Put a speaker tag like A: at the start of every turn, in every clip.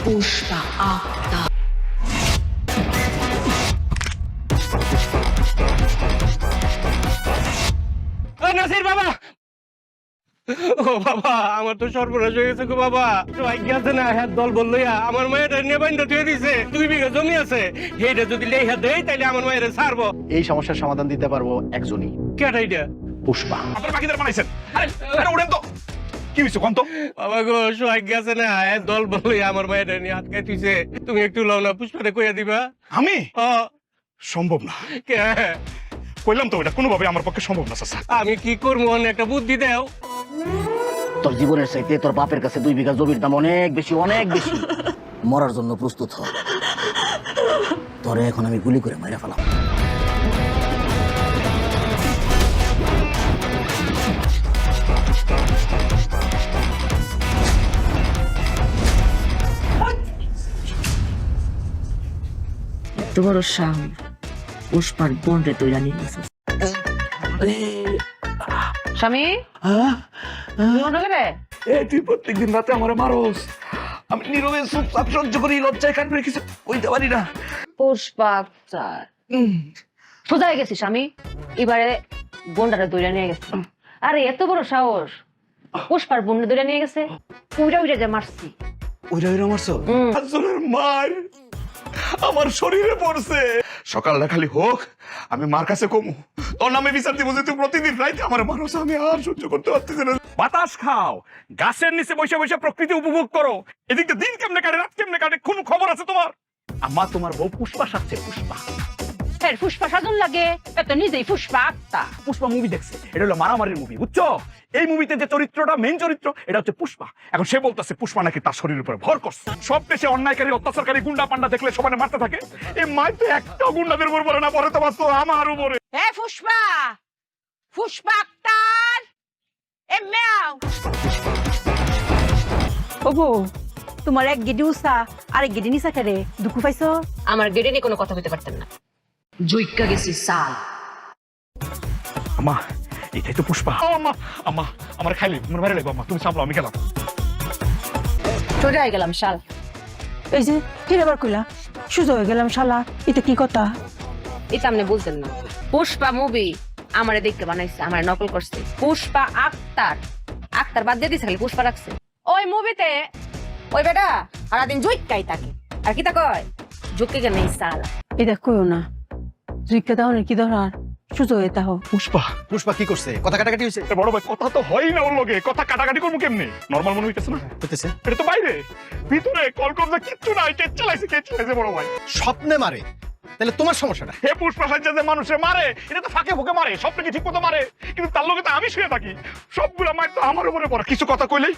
A: পুষ্পা আক্তার।
B: নাসির বাবা, ও বাবা, আমার তো সর্বনাশ হয়ে গেছে গো বাবা। ভাগ্য আছে না, হ্যাঁ দল বললো আমার মায়ের নিয়ে বাইন্দা ধুয়ে দিছে। 2 বিঘা জমি আছে, সেইটা যদি লেখা দেয় তাহলে আমার মায়ের ছাড়বো।
C: এই সমস্যার সমাধান দিতে পারবো একজনই,
B: কেটা এটা?
C: পুষ্পা।
D: আপনার বাকিদের বানাইছেন। আরে ওরেন তো কি হইছে কোন তো?
B: বাবা গো, ভাগ্য আছে না, হ্যাঁ দল বললো আমার মায়ের নিয়ে আটকাই দিছে। তুমি একটু লও না, পুষ্পাটা কইয়া দিবা।
D: আমি
B: ও
D: সম্ভব না,
B: কে?
D: কইলাম তো এটা কোনোভাবে আমার পক্ষে সম্ভব না চাচা।
B: আমি কি করবো, একটা বুদ্ধি দাও।
E: তোর জীবনের চাইতে তোর বাপের কাছে 2 বিঘা জমির দাম অনেক বেশি, অনেক বেশি। মরার জন্য প্রস্তুত হ। তোরে এখন আমি গুলি করে মাইরা ফেলাম।
A: এত বড় সাহস, পুষ্পার বোন রে তৈরা নিয়ে গেছে। স্বামী
D: তুই প্রত্যেকদিন রাতে আমার মারোস, আমি নীরবে চুপচাপ সহ্য করি, লজ্জায় কান করে কিছু কইতে পারি না।
F: পুষ্পা আক্তার সোজা হয়ে গেছি স্বামী, এবারে বোনটারে দইরা নিয়ে গেছে। আরে এত বড় সাহস, পুষ্পার বোন দইরা নিয়ে গেছে। উইরা উইরা যে মারছি।
D: ওইরা মারছো? আসলের মার আমার শরীরে পড়ছে। সকালটা খালি হোক, আমি মার কাছে কমু, তোর নামে বিচার দিব যে তুই প্রতিদিন রাইতে আমার মারোস। আমি আর সহ্য করতে পারতেছি না। বাতাস খাও, গাছের নিচে বসে বসে প্রকৃতি উপভোগ করো। এদিকে দিন কেমনে কাটে, রাত কেমনে কাটে, কোন খবর আছে তোমার? আম্মা, তোমার বউ পুষ্পা সাজছে, পুষ্পা।
F: ফের পুষ্পা সাজন লাগে, এত নিজেই পুষ্পা আক্তার।
D: পুষ্পা মুভি দেখছে, এটা হলো মারামারির মুভি, বুঝছো? এই মুভিতে যে চরিত্রটা, মেইন চরিত্র, এটা হচ্ছে পুষ্পা। এখন সে বলতেছে পুষ্পা নাকি তার শরীরের উপরে ভর করছে। সব দেশে অন্যায়কারী, অত্যাচারকারী, গুন্ডা পান্ডা দেখলে সবাই মারতে থাকে। এই মাই তো একটা গুন্ডাদের উপর পড়ে না, পরে তো মারতো আমার উপরে।
F: এ পুষ্পা, পুষ্পা আক্তার, এ মেয়াও।
G: ওগো, তোমার এক গেডি উষা আর এক গেডি নিচা খেলে দুঃখ পাইছো?
F: আমার গেটে নিয়ে কোনো কথা হইতে পারতেন না।
A: জুইক্কা গেছি সাল।
D: আমা, এটাই তো পুষ্পা। আমা, আমা, আমার খাইলে আমার বাইরে লাগবে। আমা, তুমি সামলাও, আমি গেলাম।
F: সোজা হয়ে গেলাম শাল।
G: এই যে ফিরে আবার কইলা সুযোগ হয়ে গেলাম শালা, এটা কি কথা?
F: এটা আপনি বুঝছেন না। পুষ্পা মুভি আমারে দেখতে বানাইছে, আমারে নকল করছে। পুষ্পা আক্তার, আক্তার বাদ দিয়ে দিছে, খালি পুষ্পা রাখছে। ওই মুভিতে ওই বেটা সারাদিন জুইক্কাই থাকে, আর কি তা কয় জুক্কে কেন সাল।
G: এটা কইও না, জুইকা দাও কি ধরার সুযোগ হয়ে তাহ।
D: পুষ্পা,
C: পুষ্পা কি করছে? কথা কাটাকাটি হয়েছে?
D: এ বড় ভাই, কথা তো হয় না ওর লগে, কথা কাটাকাটি করবো কেমনে? নরমাল মনে হইতেছে না?
C: হইতেছে।
D: এটা তো বাইরে, ভিতরে কল করলে কিচ্ছু নাই। কে চালাইছে বড় ভাই?
C: স্বপ্নে মারে, তাহলে তোমার সমস্যাটা?
D: হে পুষ্পা সাজ্জা যে মানুষে মারে, এটা তো ফাঁকে ফুকে মারে, সব নাকি ঠিক মতো মারে, কিন্তু তার লগে তো আমি শুয়ে থাকি। সবগুলা মার তো আমার উপরে পড়ে। কিছু কথা কইলেই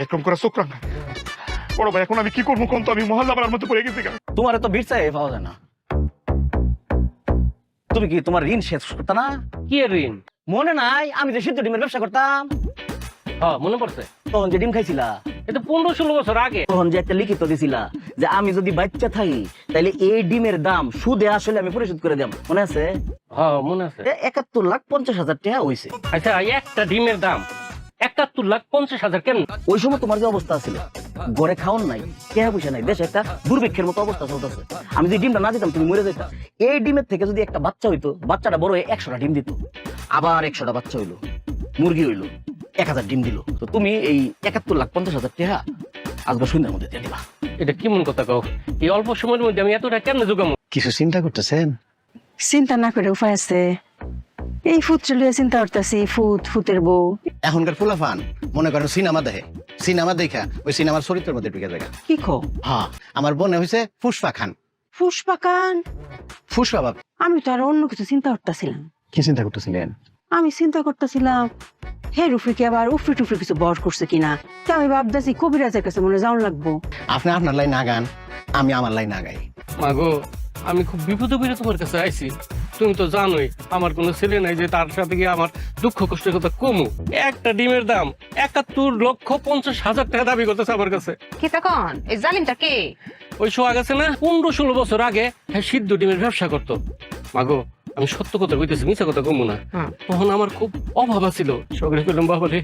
D: এরকম করে চোখ রাখা। বড় ভাই, এখন আমি কি করবো কোন তো? আমি মহল্লার মধ্যে পড়ে গেছি।
E: তোমার তো ভিড় চাই পাওয়া যায় না। তুমি কি তোমার ঋণ শেষ করতে না?
B: কি ঋণ?
E: মনে নাই আমি যে সিদ্ধ ডিমের ব্যবসা করতাম?
B: হ্যাঁ, মনে পড়ছে।
E: তখন যে ডিম খাইছিলা,
B: এটা 15-16 বছর আগে।
E: তখন যে একটা লিখিত দিছিলা যে আমি যদি বাচ্চা থাকি তাহলে এই ডিমের দাম সুদে আসলে আমি পরিশোধ করে দেব, মনে আছে?
B: হ্যাঁ, মনে আছে।
E: 71,50,000 টাকা হইছে।
B: আচ্ছা, একটা ডিমের দাম 71,50,000 কেন?
E: ওই সময় তোমার যে অবস্থা ছিল, ঘরে খাওন নাই, টাকা পয়সা নাই, দেশে একটা দুর্ভিক্ষের মতো অবস্থা চলতেছে। আমি যদি ডিমটা না দিতাম তুমি মরে যেতাম। এই ডিমের থেকে যদি একটা বাচ্চা হইতো, বাচ্চাটা বড় হয়ে 100টা ডিম দিত, আবার 100টা বাচ্চা হইলো, মুরগি হইলো, 1000 ডিম দিল। তো তুমি এই 71,50,000 টাকা আজকে সন্ধ্যার মধ্যে দিয়ে দিবা।
B: এটা কেমন কথা কও? এই অল্প সময়ের মধ্যে আমি এতটা কেমনে জোগামো?
C: কিছু চিন্তা করতেছেন?
G: চিন্তা না করে উপায় আছে। এই ফুট চলিয়ে চিন্তা করতেছি, ফুতের বউ।
C: এখনকার ফুলাফান মনে করেন সিনেমা দেখে, সিনেমা দেখা ওই সিনেমার চরিত্রের মধ্যে ঢুকে যায়।
G: কি খো?
C: হ্যাঁ, আমার বোনে হয়েছে পুষ্পা খান।
G: পুষ্পা কান?
C: পুষ্পা বাপ।
G: আমি তো আর অন্য কিছু চিন্তা করতেছিলাম।
C: কি চিন্তা করতেছিলেন?
G: আমি চিন্তা করতেছিলাম হে রুফরিকে আবার উফরি টুফরি কিছু বর করছে কিনা। তা আমি ভাবতেছি কবিরাজের কাছে মনে যাওয়ার লাগবো।
C: আপনি আপনার লাইন না গান, আমি আমার লাইন না গাই।
B: মাগো, আমি খুব বিপদে পড়ে তোমার কাছে আইছি। তুমি তো জানোই আমার কোনো ছেলে নাই যে তার সাথে গিয়ে আমার দুঃখ কষ্টের কথা কমু। একটা ডিমের দাম 71,50,000 টাকা দাবি করতেছে আমার কাছে।
F: কি তখন এই জালিমটা কে?
B: ওই সোহাগ আছে না, 15-16 বছর আগে হ্যাঁ সিদ্ধ ডিমের ব্যবসা করতো। মাগো, আমি সত্য কথা কইতেছি, মিছা কথা কমু না।
F: হুম।
B: তখন আমার খুব অভাব আছিল, সকালে কইলাম বাবা রে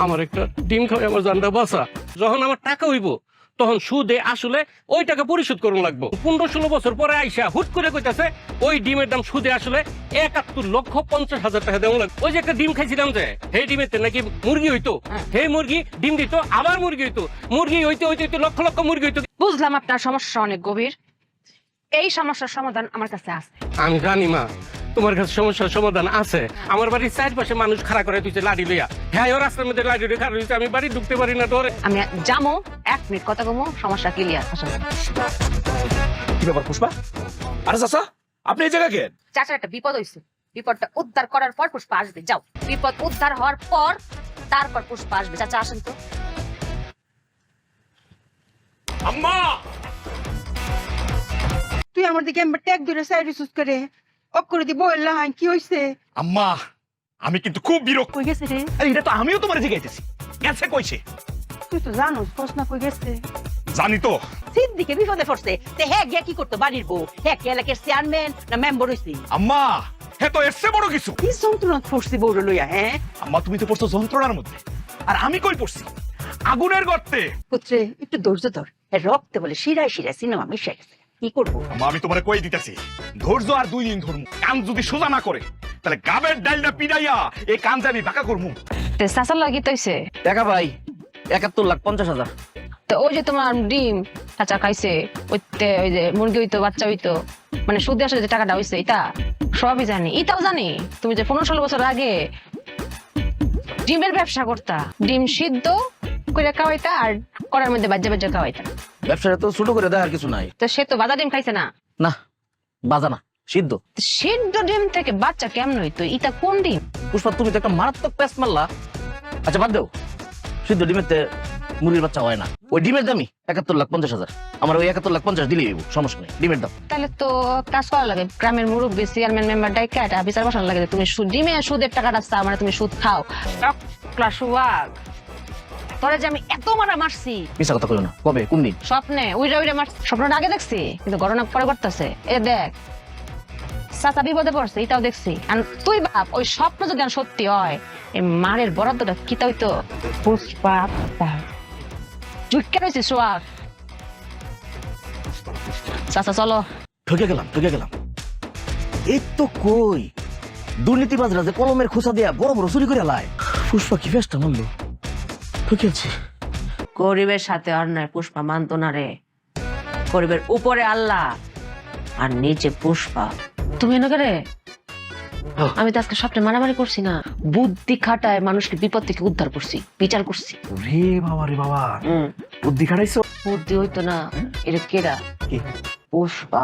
B: আমার একটা ডিম খাওয়াই আমার জানটা বাঁচা। যখন আমার টাকা হইব তখন সুদে আসলে ওই টাকা পরিশোধ করুন লাগবো। 15-16 বছর পরে আইসা হুট করে কইতাছে ওই ডিমের দাম সুদে আসলে 71,50,000 টাকা দেওয়া লাগবে। ওই যে একটা ডিম খাইছিলাম যে, সেই ডিমেতে নাকি মুরগি হইতো, সেই মুরগি ডিম দিত, আবার মুরগি হইতো, মুরগি হইতে হইতে হইতে লক্ষ লক্ষ মুরগি হইতো।
F: বুঝলাম আপনার সমস্যা অনেক গভীর। এই সমস্যার সমাধান আমার কাছে আছে।
B: আমি জানি মা তোমার কাছে সমস্যার সমাধান আছে। আমার বাড়ির চারপাশে মানুষ খাড়া করে তুইছে লাড়ি লইয়া, হ্যাঁ ও রাস্তার মধ্যে লাড়ি লইয়া খাড়া হইছে, আমি বাড়ি ঢুকতে পারি না। তোর
F: আমি যামো, 1 মিনিট কথা কমো, সমস্যা ক্লিয়ার। আসলে
D: কি ব্যাপার পুষ্পা? আরে চাচা আপনি এই জায়গা কে?
F: চাচার একটা বিপদ হয়েছে, বিপদটা উদ্ধার করার পর পুষ্পা আসবে। যাও, বিপদ উদ্ধার হওয়ার পর তারপর পুষ্পা আসবে। চাচা আসেন তো।
D: আম্মা
G: তুই আমার দিকে এমবার ট্যাগ ধরে সাইড সুস করে অক করে দিব এল্লা হাই কি হইছে?
D: আম্মা আমি কিন্তু খুব বিরক্ত।
G: কই গেছে রে?
D: আরে এটা তো আমিও তোমার জিজ্ঞাইতেছি, গেছে কইছে?
G: তুই তো জানোস প্রশ্ন কই গেছে?
D: জানি তো।
G: সিদ্দিকে বিপদে পড়ছে তে হ্যাঁ গিয়া কি করতে বাড়ির বউ? হ্যাঁ কে এলাকার চেয়ারম্যান না মেম্বার হইছে?
D: আম্মা হে তো এসছে বড় কিছু।
G: কি যন্ত্রণা পড়ছি বউরে লইয়া? হ্যাঁ
D: আম্মা তুমি তো পড়ছো যন্ত্রণার মধ্যে, আর আমি কই পড়ছি আগুনের গর্তে।
G: পুত্রে একটু ধৈর্য ধর। রক্তে বলে শিরায় শিরায় সিনেমা মিশে গেছে, কি করবো?
D: আম্মা আমি তোমারে কই দিতেছি, ধৈর্য আর 2 দিন ধরমু। কান যদি সোজা না করে তাহলে গাবের ডালটা পিড়াইয়া এই কান আমি বাঁকা করমু।
F: তে চাচার লাগি তৈছে
E: টাকা ভাই 71,50,000।
F: তো ওই যে তোমার ডিম চাচা খাইছে, ওই যে মুরগি হইতো, বাচ্চা হইতো, মানে সুদে আসলে যে টাকাটা হইছে, এটা সবই জানি। এটাও জানি তুমি যে 15-16 বছর আগে ডিমের ব্যবসা করতা, ডিম সিদ্ধ করে খাওয়াইতা আর করার মধ্যে বাজ্যা বাজ্যা খাওয়াইতা।
E: ব্যবসাটা তো ছোট করে দেওয়ার কিছু নাই।
F: তো সে তো বাজা ডিম খাইছে না?
E: না বাজা না, সিদ্ধ।
F: তো সিদ্ধ ডিম থেকে বাচ্চা কেমন হইতো? এটা কোন ডিম?
E: পুষ্পা তুমি তো একটা মারাত্মক প্যাস মারলা। আচ্ছা বাদ দেও, সিদ্ধ ডিমেতে মুরগির বাচ্চা হয় না। ওই ডিমের দামই 71,50,000। আমার ওই 71,50,000 দিলেই হইব, সমস্যা নেই, ডিমের দাম।
F: তাহলে তো কাজ করা লাগে, গ্রামের মুরব্বী চেয়ারম্যান মেম্বার ডাইকা এটা বিচার বসানো লাগে। তুমি ডিমে সুদের টাকাটা চাও, মানে তুমি সুদ খাও। সুয়াগ তোরা যে আমি এত মারা মারছি,
E: মিছা কথা কইও না। কবে, কোন দিন?
F: স্বপ্নে উইরা উইরা মারছি। স্বপ্নটা আগে দেখছি, কিন্তু ঘটনা পরে ঘটতেছে। এ দেখ চাচা বিপদে পড়ছে, এটাও দেখছি। আর তুই বাপ, ওই স্বপ্ন যদি আর সত্যি হয়, এই মারের বরাদ্দটা কি তা হইতো? পুষ্পা ঝুঁকে রয়েছে সোয়াগ। চাচা চলো।
E: ঠকে গেলাম। এই তো কই দুর্নীতিবাজরা যে কলমের খোসা দিয়া বড় বড় চুরি করে লাই। পুষ্পা কি ফেসটা মারলো, ঠকেছি।
F: গরিবের সাথে অন্যায় পুষ্পা মানতো না রে। গরিবের উপরে আল্লাহ আর নিচে পুষ্পা। তুমি এনে করে আমি তো আজকে স্বপ্নে মারামারি করছি না, বুদ্ধি খাটায় মানুষকে বিপদ থেকে উদ্ধার করছি, বিচার করছি।
E: রে বাবা বুদ্ধি খাটাইছো?
F: বুদ্ধি হইতো না, এটা কেডা? পুষ্পা।